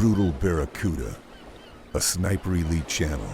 Brutal Barracuda, a Sniper Elite channel.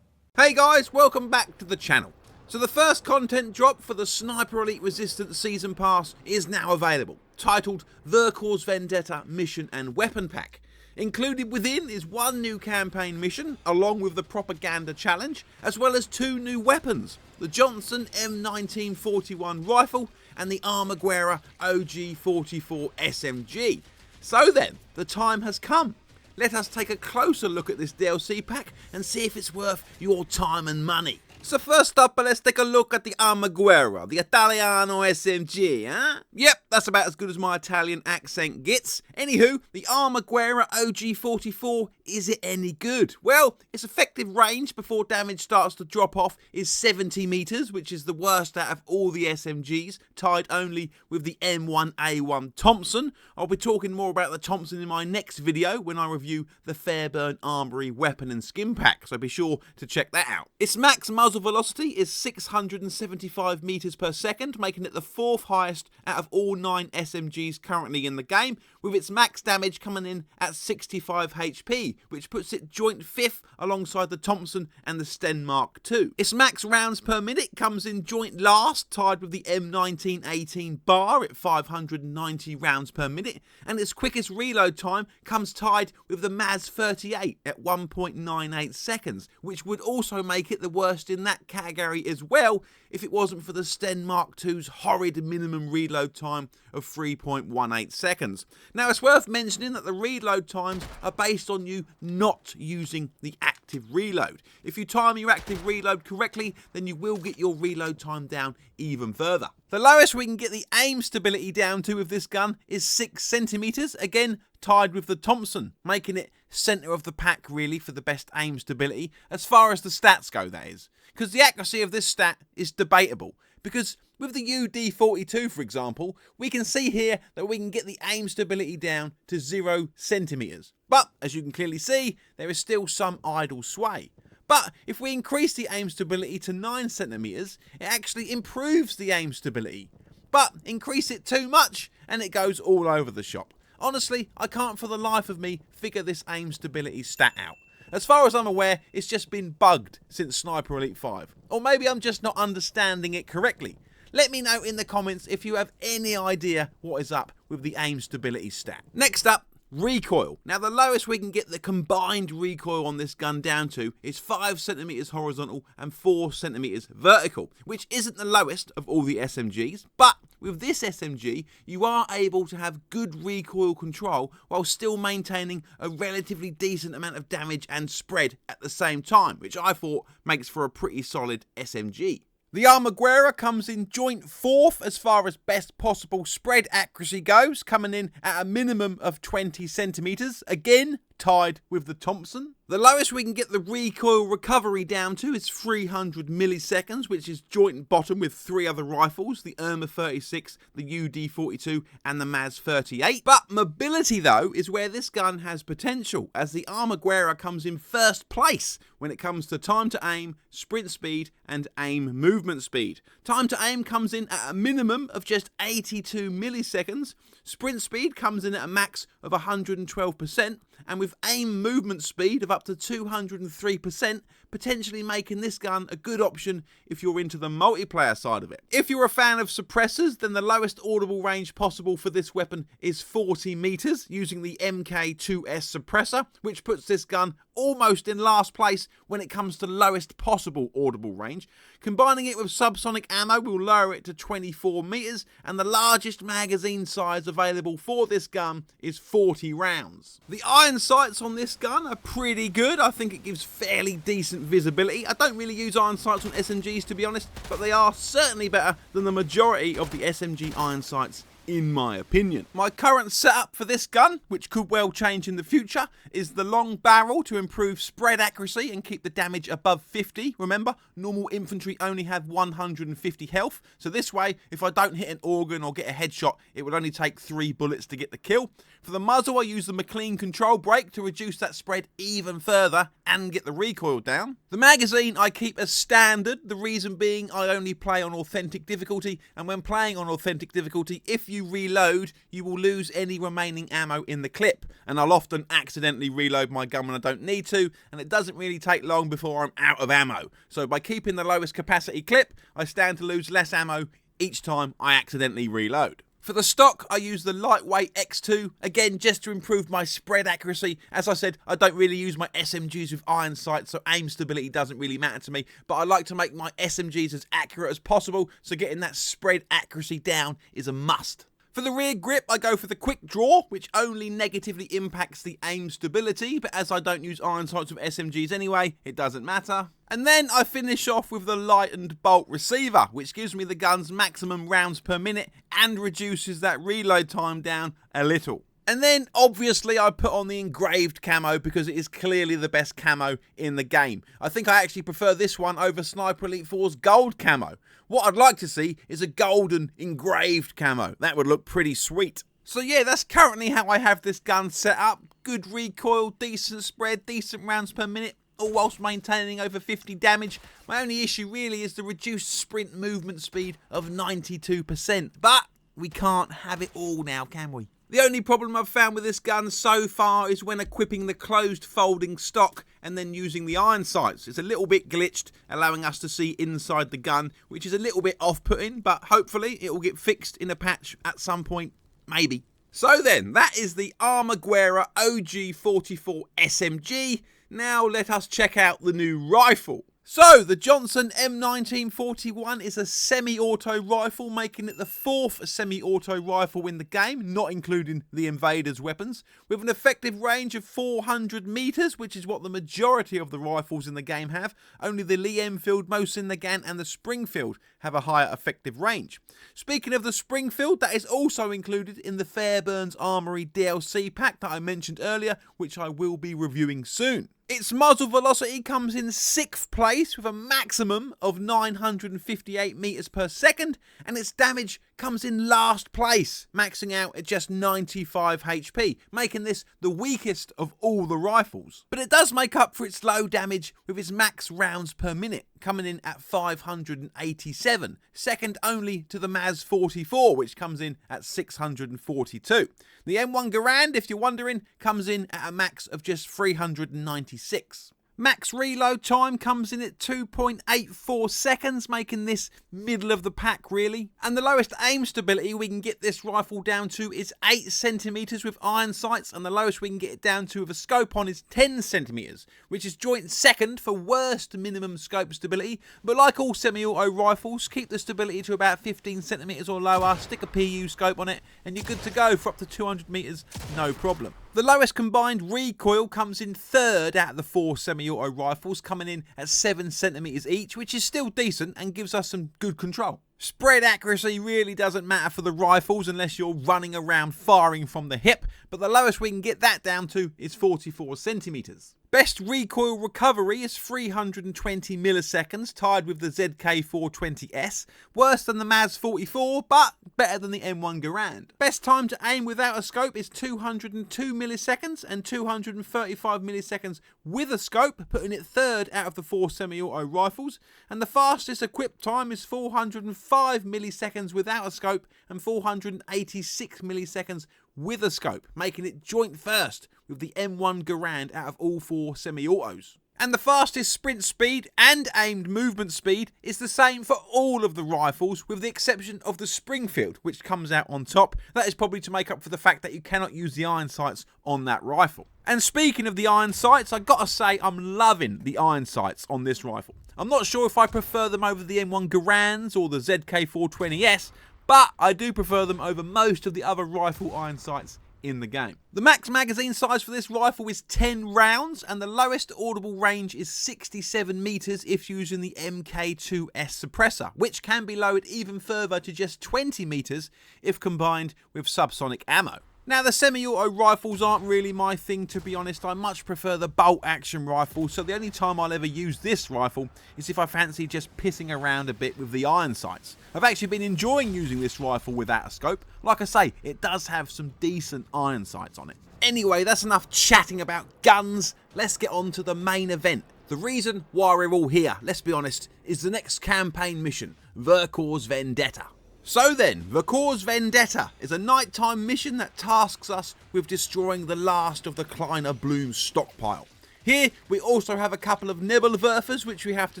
Hey guys, welcome back to the channel. So the first content drop for the Sniper Elite Resistance Season Pass is now available, titled Vercors Vendetta Mission and Weapon Pack. Included within is one new campaign mission, along with the Propaganda Challenge, as well as two new weapons, the Johnson M1941 rifle and the Armaguerra OG44 SMG. So then, the time has come. Let us take a closer look at this DLC pack and see if it's worth your time and money. So first up, let's take a look at the Armaguerra, the Italiano SMG, huh? Yep, that's about as good as my Italian accent gets. Anywho, the Armaguerra OG44, is it any good? Well, its effective range before damage starts to drop off is 70 meters, which is the worst out of all the SMGs, tied only with the M1A1 Thompson. I'll be talking more about the Thompson in my next video when I review the Fairburn Armory weapon and skin pack, so be sure to check that out. Its max muzzle velocity is 675 meters per second, making it the fourth highest out of all 9 SMGs currently in the game, with its max damage coming in at 65 HP, which puts it joint fifth alongside the Thompson and the Sten Mark II. Its max rounds per minute comes in joint last, tied with the M1918 bar at 590 rounds per minute, and its quickest reload time comes tied with the Maz 38 at 1.98 seconds, which would also make it the worst in that category as well if it wasn't for the Sten Mark II's horrid minimum reload time of 3.18 seconds. Now it's worth mentioning that the reload times are based on you not using the active reload. If you time your active reload correctly, then you will get your reload time down even further. The lowest we can get the aim stability down to with this gun is 6 centimeters, again tied with the Thompson, making it centre of the pack really for the best aim stability, as far as the stats go, that is. Because the accuracy of this stat is debatable, because with the UD42 for example, we can see here that we can get the aim stability down to 0 centimeters. But as you can clearly see, there is still some idle sway. But if we increase the aim stability to 9 centimeters, it actually improves the aim stability. But increase it too much and it goes all over the shop. Honestly, I can't for the life of me figure this aim stability stat out. As far as I'm aware, it's just been bugged since Sniper Elite 5. Or maybe I'm just not understanding it correctly. Let me know in the comments if you have any idea what is up with the aim stability stat. Next up, recoil. Now the lowest we can get the combined recoil on this gun down to is 5 centimeters horizontal and 4 centimeters vertical, which isn't the lowest of all the SMGs, but with this SMG, you are able to have good recoil control while still maintaining a relatively decent amount of damage and spread at the same time, which I thought makes for a pretty solid SMG. The Armaguerra comes in joint fourth as far as best possible spread accuracy goes, coming in at a minimum of 20 centimeters, again tied with the Thompson. The lowest we can get the recoil recovery down to is 300 milliseconds, which is joint bottom with 3 other rifles, the Irma 36, the UD42 and the Maz 38. But mobility though is where this gun has potential, as the Armaguerra comes in first place when it comes to time to aim, sprint speed and aim movement speed. Time to aim comes in at a minimum of just 82 milliseconds, sprint speed comes in at a max of 112%, and with aim movement speed of up to 203%, potentially making this gun a good option if you're into the multiplayer side of it. If you're a fan of suppressors, then the lowest audible range possible for this weapon is 40 meters using the MK2S suppressor, which puts this gun almost in last place when it comes to lowest possible audible range. Combining it with subsonic ammo will lower it to 24 meters, and the largest magazine size available for this gun is 40 rounds. The iron sights on this gun are pretty good. I think it gives fairly decent visibility. I don't really use iron sights on SMGs to be honest, but they are certainly better than the majority of the SMG iron sights in my opinion. My current setup for this gun, which could well change in the future, is the long barrel to improve spread accuracy and keep the damage above 50. Remember, normal infantry only have 150 health, so this way, if I don't hit an organ or get a headshot, it would only take 3 bullets to get the kill. For the muzzle, I use the McLean control brake to reduce that spread even further and get the recoil down. The magazine I keep as standard, the reason being I only play on authentic difficulty, and when playing on authentic difficulty, if you you reload, you will lose any remaining ammo in the clip, and I'll often accidentally reload my gun when I don't need to, and it doesn't really take long before I'm out of ammo. So by keeping the lowest capacity clip, I stand to lose less ammo each time I accidentally reload. For the stock, I use the lightweight X2, again just to improve my spread accuracy. As I said, I don't really use my SMGs with iron sights, so aim stability doesn't really matter to me, but I like to make my SMGs as accurate as possible, so getting that spread accuracy down is a must. For the rear grip, I go for the quick draw, which only negatively impacts the aim stability, but as I don't use iron sights with SMGs anyway, it doesn't matter. And then I finish off with the lightened bolt receiver, which gives me the gun's maximum rounds per minute and reduces that reload time down a little. And then, obviously, I put on the engraved camo because it is clearly the best camo in the game. I think I actually prefer this one over Sniper Elite 4's gold camo. What I'd like to see is a golden engraved camo. That would look pretty sweet. So yeah, that's currently how I have this gun set up. Good recoil, decent spread, decent rounds per minute, all whilst maintaining over 50 damage. My only issue really is the reduced sprint movement speed of 92%. But we can't have it all now, can we? The only problem I've found with this gun so far is when equipping the closed folding stock and then using the iron sights. It's a little bit glitched, allowing us to see inside the gun, which is a little bit off-putting, but hopefully it will get fixed in a patch at some point, maybe. So then, that is the Armaguerra OG44 SMG. Now let us check out the new rifle. So, the Johnson M1941 is a semi-auto rifle, making it the 4th semi-auto rifle in the game, not including the Invader's weapons, with an effective range of 400 metres, which is what the majority of the rifles in the game have. Only the Lee Enfield, Mosin Nagant and the Springfield have a higher effective range. Speaking of the Springfield, that is also included in the Fairburns Armoury DLC pack that I mentioned earlier, which I will be reviewing soon. Its muzzle velocity comes in 6th place with a maximum of 958 metres per second, and its damage comes in last place, maxing out at just 95 HP, making this the weakest of all the rifles. But it does make up for its low damage with its max rounds per minute, coming in at 587, second only to the Maz 44, which comes in at 642. The M1 Garand, if you're wondering, comes in at a max of just 396. Max reload time comes in at 2.84 seconds, making this middle of the pack really. And the lowest aim stability we can get this rifle down to is 8 centimeters with iron sights, and the lowest we can get it down to with a scope on is 10 centimeters, which is joint second for worst minimum scope stability. But like all semi-auto rifles, keep the stability to about 15 centimeters or lower, stick a PU scope on it, and you're good to go for up to 200 meters, no problem. The lowest combined recoil comes in 3rd out of the 4 semi-auto rifles, coming in at 7 centimeters each, which is still decent and gives us some good control. Spread accuracy really doesn't matter for the rifles unless you're running around firing from the hip, but the lowest we can get that down to is 44 centimeters. Best recoil recovery is 320 milliseconds, tied with the ZK420S. Worse than the Maz 44, but better than the M1 Garand. Best time to aim without a scope is 202 milliseconds and 235 milliseconds with a scope, putting it 3rd out of the 4 semi-auto rifles. And the fastest equipped time is 405 milliseconds without a scope and 486 milliseconds with a scope, making it joint first with the M1 Garand out of all 4 semi-autos. And the fastest sprint speed and aimed movement speed is the same for all of the rifles, with the exception of the Springfield, which comes out on top. That is probably to make up for the fact that you cannot use the iron sights on that rifle. And speaking of the iron sights, I gotta say I'm loving the iron sights on this rifle. I'm not sure if I prefer them over the M1 Garands or the ZK420S, but I do prefer them over most of the other rifle iron sights in the game. The max magazine size for this rifle is 10 rounds, and the lowest audible range is 67 meters if using the MK2S suppressor, which can be lowered even further to just 20 meters if combined with subsonic ammo. Now, the semi-auto rifles aren't really my thing, to be honest. I much prefer the bolt action rifle, so the only time I'll ever use this rifle is if I fancy just pissing around a bit with the iron sights. I've actually been enjoying using this rifle without a scope. Like I say, it does have some decent iron sights on it. Anyway, that's enough chatting about guns. Let's get on to the main event. The reason why we're all here, let's be honest, is the next campaign mission, Vercors Vendetta. So then, Vercors Vendetta is a nighttime mission that tasks us with destroying the last of the Kleiner Bloom stockpile. Here we also have a couple of Nebelwerfers which we have to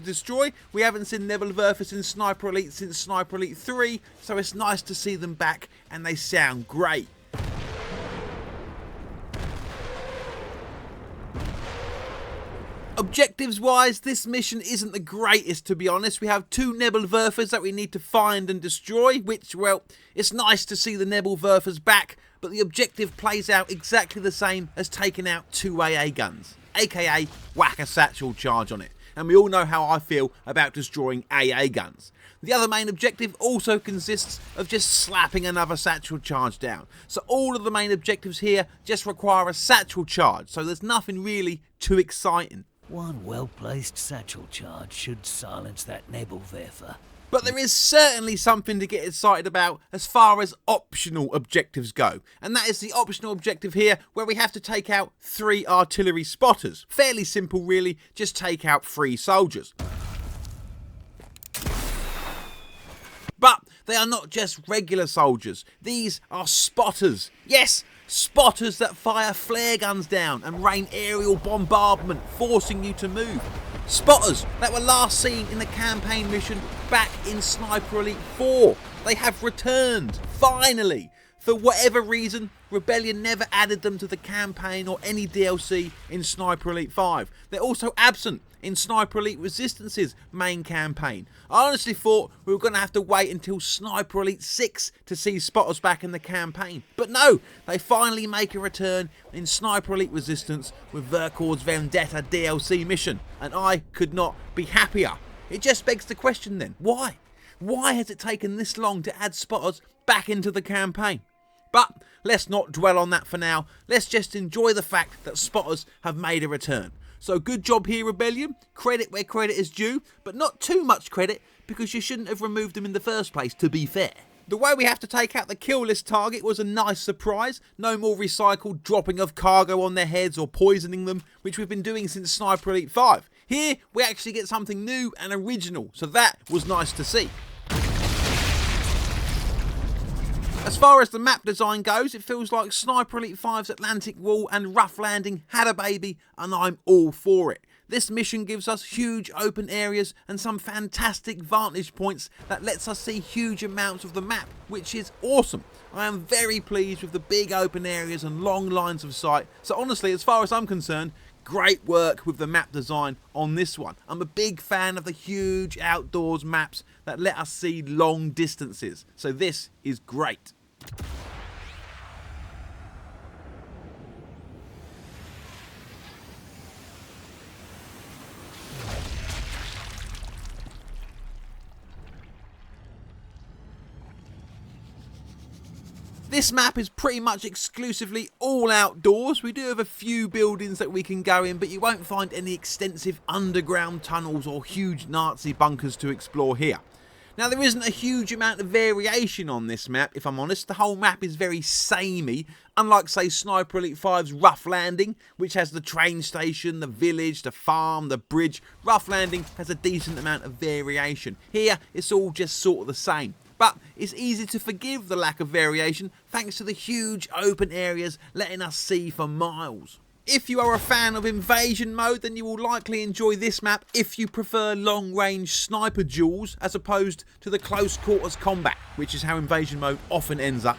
destroy. We haven't seen Nebelwerfers in Sniper Elite since Sniper Elite 3, so it's nice to see them back and they sound great. Objectives wise, this mission isn't the greatest, to be honest. We have 2 Nebelwerfers that we need to find and destroy, which, well, it's nice to see the Nebelwerfers back, but the objective plays out exactly the same as taking out 2 AA guns, aka whack a satchel charge on it. And we all know how I feel about destroying AA guns. The other main objective also consists of just slapping another satchel charge down. So all of the main objectives here just require a satchel charge, so there's nothing really too exciting. One well-placed satchel charge should silence that Nebelwerfer. But there is certainly something to get excited about as far as optional objectives go. And that is the optional objective here where we have to take out 3 artillery spotters. Fairly simple really, just take out 3 soldiers. But they are not just regular soldiers, these are spotters. Yes! Spotters that fire flare guns down and rain aerial bombardment, forcing you to move. Spotters that were last seen in the campaign mission back in Sniper Elite 4. They have returned, finally. For whatever reason, Rebellion never added them to the campaign or any DLC in Sniper Elite 5. They're also absent in Sniper Elite Resistance's main campaign. I honestly thought we were going to have to wait until Sniper Elite 6 to see spotters back in the campaign. But no, they finally make a return in Sniper Elite Resistance with Vercors Vendetta DLC mission. And I could not be happier. It just begs the question then, why? Why has it taken this long to add spotters back into the campaign? But let's not dwell on that for now. Let's just enjoy the fact that spotters have made a return. So good job here, Rebellion. Credit where credit is due, but not too much credit because you shouldn't have removed them in the first place, to be fair. The way we have to take out the kill list target was a nice surprise. No more recycled dropping of cargo on their heads or poisoning them, which we've been doing since Sniper Elite 5. Here, we actually get something new and original, so that was nice to see. As far as the map design goes, it feels like Sniper Elite 5's Atlantic Wall and Rough Landing had a baby, and I'm all for it. This mission gives us huge open areas and some fantastic vantage points that lets us see huge amounts of the map, which is awesome. I am very pleased with the big open areas and long lines of sight, so honestly, as far as I'm concerned, great work with the map design on this one. I'm a big fan of the huge outdoors maps that let us see long distances, so this is great. This map is pretty much exclusively all outdoors. We do have a few buildings that we can go in, but you won't find any extensive underground tunnels or huge Nazi bunkers to explore here. Now, there isn't a huge amount of variation on this map, if I'm honest. The whole map is very samey, unlike, say, Sniper Elite 5's Rough Landing, which has the train station, the village, the farm, the bridge. Rough Landing has a decent amount of variation. Here, it's all just sort of the same. But it's easy to forgive the lack of variation thanks to the huge open areas letting us see for miles. If you are a fan of invasion mode, then you will likely enjoy this map if you prefer long-range sniper duels as opposed to the close quarters combat, which is how invasion mode often ends up.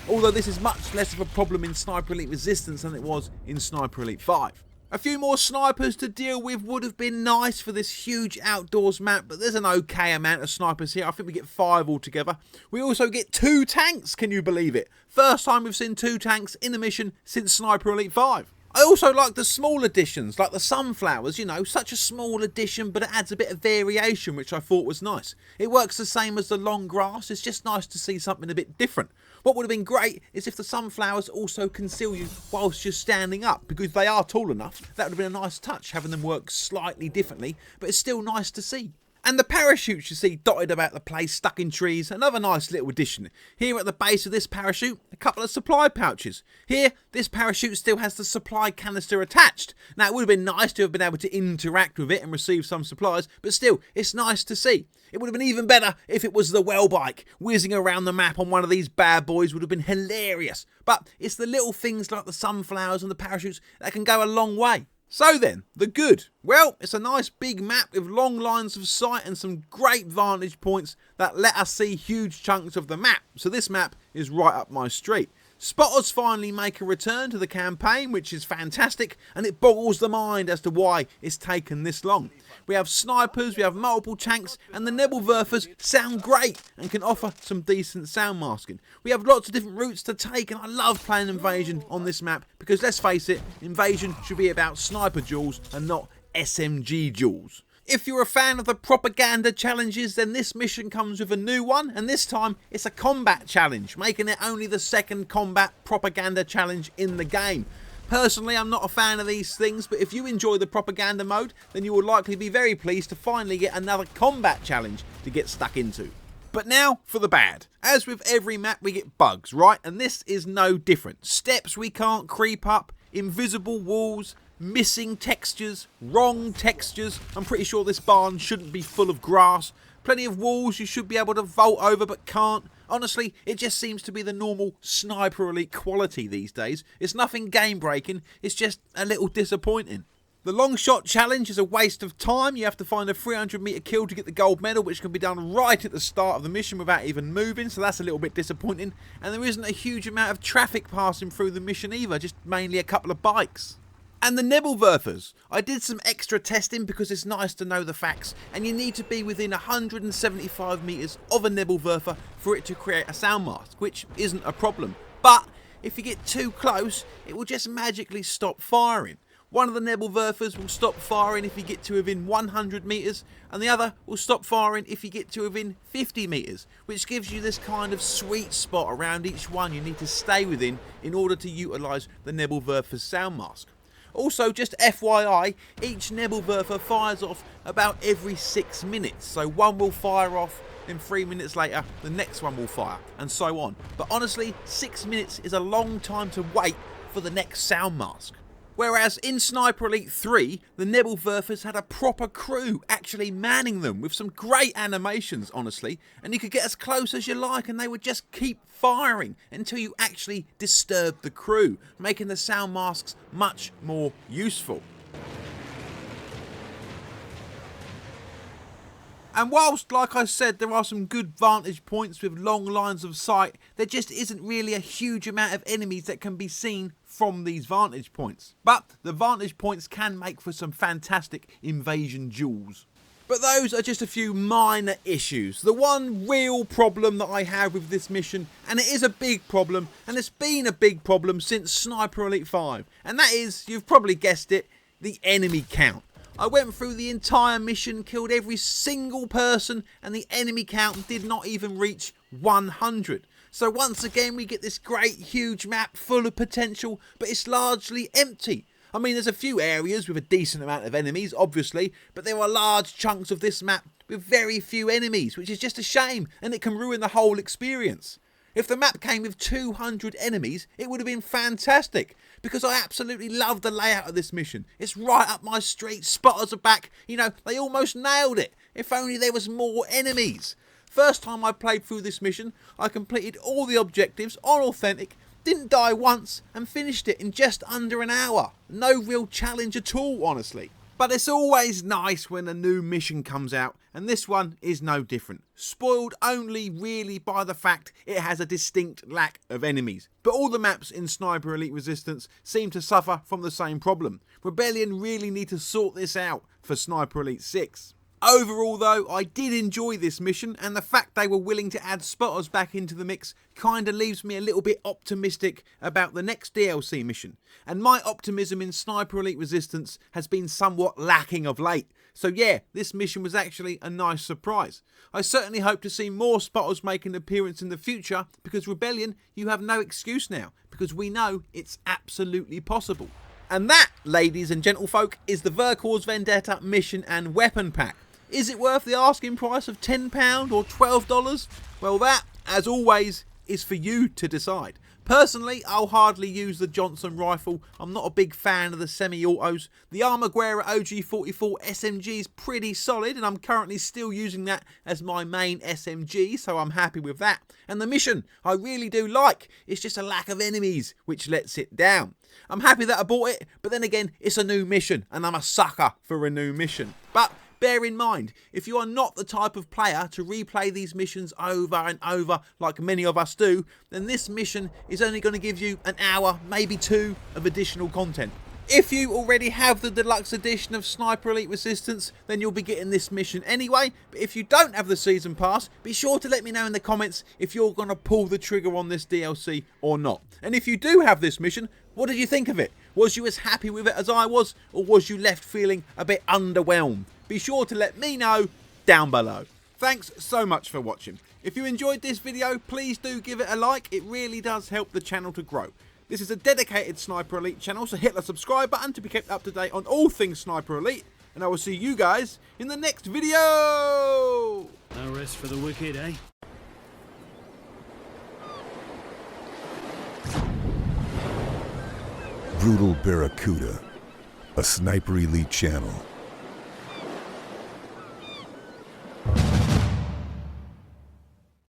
Although this is much less of a problem in Sniper Elite Resistance than it was in Sniper Elite 5. A few more snipers to deal with would have been nice for this huge outdoors map, but there's an okay amount of snipers here. I think we get 5 altogether. We also get 2 tanks, can you believe it? First time we've seen 2 tanks in a mission since Sniper Elite 5. I also like the small additions, like the sunflowers, you know, such a small addition, but it adds a bit of variation, which I thought was nice. It works the same as the long grass, it's just nice to see something a bit different. What would have been great is if the sunflowers also conceal you whilst you're standing up, because they are tall enough. That would have been a nice touch, having them work slightly differently, but it's still nice to see. And the parachutes you see dotted about the place, stuck in trees, another nice little addition. Here at the base of this parachute, a couple of supply pouches. Here, this parachute still has the supply canister attached. Now, it would have been nice to have been able to interact with it and receive some supplies, but still, it's nice to see. It would have been even better if it was the well bike. Whizzing around the map on one of these bad boys would have been hilarious. But it's the little things like the sunflowers and the parachutes that can go a long way. So then, the good. Well, it's a nice big map with long lines of sight and some great vantage points that let us see huge chunks of the map. So this map is right up my street. Spotters finally make a return to the campaign, which is fantastic, and it boggles the mind as to why it's taken this long. We have snipers, we have multiple tanks, and the Nebelwerfers sound great and can offer some decent sound masking. We have lots of different routes to take, and I love playing Invasion on this map because, let's face it, Invasion should be about sniper duels and not SMG duels. If you're a fan of the propaganda challenges, then this mission comes with a new one, and this time it's a combat challenge, making it only the second combat propaganda challenge in the game. Personally, I'm not a fan of these things, but if you enjoy the propaganda mode, then you will likely be very pleased to finally get another combat challenge to get stuck into. But now for the bad. As with every map, we get bugs, right? And this is no different. Steps we can't creep up, invisible walls, missing textures, wrong textures. I'm pretty sure this barn shouldn't be full of grass. Plenty of walls you should be able to vault over but can't. Honestly, it just seems to be the normal Sniper Elite quality these days. It's nothing game breaking, it's just a little disappointing. The long shot challenge is a waste of time. You have to find a 300 meter kill to get the gold medal, which can be done right at the start of the mission without even moving, so that's a little bit disappointing. And there isn't a huge amount of traffic passing through the mission either, just mainly a couple of bikes. And the Nebelwerfers. I did some extra testing because it's nice to know the facts, and you need to be within 175 metres of a Nebelwerfer for it to create a sound mask, which isn't a problem. But if you get too close, it will just magically stop firing. One of the Nebelwerfers will stop firing if you get to within 100 metres, and the other will stop firing if you get to within 50 metres, which gives you this kind of sweet spot around each one you need to stay within in order to utilise the Nebelwerfer's sound mask. Also, just FYI, each Nebelwerfer fires off about every 6 minutes, so one will fire off, then 3 minutes later the next one will fire, and so on. But honestly, 6 minutes is a long time to wait for the next sound mask. Whereas in Sniper Elite 3, the Nebelwerfers had a proper crew actually manning them with some great animations, honestly, and you could get as close as you like and they would just keep firing until you actually disturbed the crew, making the sound masks much more useful. And whilst, like I said, there are some good vantage points with long lines of sight, there just isn't really a huge amount of enemies that can be seen from these vantage points. But the vantage points can make for some fantastic invasion duels. But those are just a few minor issues. The one real problem that I have with this mission, and it is a big problem, and it's been a big problem since Sniper Elite 5, and that is, you've probably guessed it, the enemy count. I went through the entire mission, killed every single person, and the enemy count did not even reach 100. So once again we get this great huge map full of potential, but it's largely empty. I mean, there's a few areas with a decent amount of enemies, obviously, but there are large chunks of this map with very few enemies, which is just a shame, and it can ruin the whole experience. If the map came with 200 enemies, it would have been fantastic, because I absolutely love the layout of this mission. It's right up my street, spotters are back, you know, they almost nailed it. If only there was more enemies. First time I played through this mission, I completed all the objectives on Authentic, didn't die once, and finished it in just under an hour. No real challenge at all, honestly. But it's always nice when a new mission comes out, and this one is no different. Spoiled only really by the fact it has a distinct lack of enemies. But all the maps in Sniper Elite Resistance seem to suffer from the same problem. Rebellion really need to sort this out for Sniper Elite 6. Overall though, I did enjoy this mission, and the fact they were willing to add spotters back into the mix kinda leaves me a little bit optimistic about the next DLC mission. And my optimism in Sniper Elite Resistance has been somewhat lacking of late. So yeah, this mission was actually a nice surprise. I certainly hope to see more spotters make an appearance in the future, because Rebellion, you have no excuse now, because we know it's absolutely possible. And that, ladies and gentlefolk, is the Vercors Vendetta Mission and Weapon Pack. Is it worth the asking price of £10 or $12? Well, that, as always, is for you to decide. Personally, I'll hardly use the Johnson rifle. I'm not a big fan of the semi-autos. The Armaguerra OG44 SMG is pretty solid, and I'm currently still using that as my main SMG, so I'm happy with that. And the mission, I really do like. It's just a lack of enemies, which lets it down. I'm happy that I bought it, but then again, it's a new mission, and I'm a sucker for a new mission. But bear in mind, if you are not the type of player to replay these missions over and over like many of us do, then this mission is only going to give you an hour, maybe two, of additional content. If you already have the deluxe edition of Sniper Elite Resistance, then you'll be getting this mission anyway. But if you don't have the season pass, be sure to let me know in the comments if you're going to pull the trigger on this DLC or not. And if you do have this mission, what did you think of it? Was you as happy with it as I was, or was you left feeling a bit underwhelmed? Be sure to let me know down below. Thanks so much for watching. If you enjoyed this video, please do give it a like. It really does help the channel to grow. This is a dedicated Sniper Elite channel, so hit the subscribe button to be kept up to date on all things Sniper Elite. And I will see you guys in the next video! No rest for the wicked, eh? Brutal Barracuda, a Sniper Elite channel.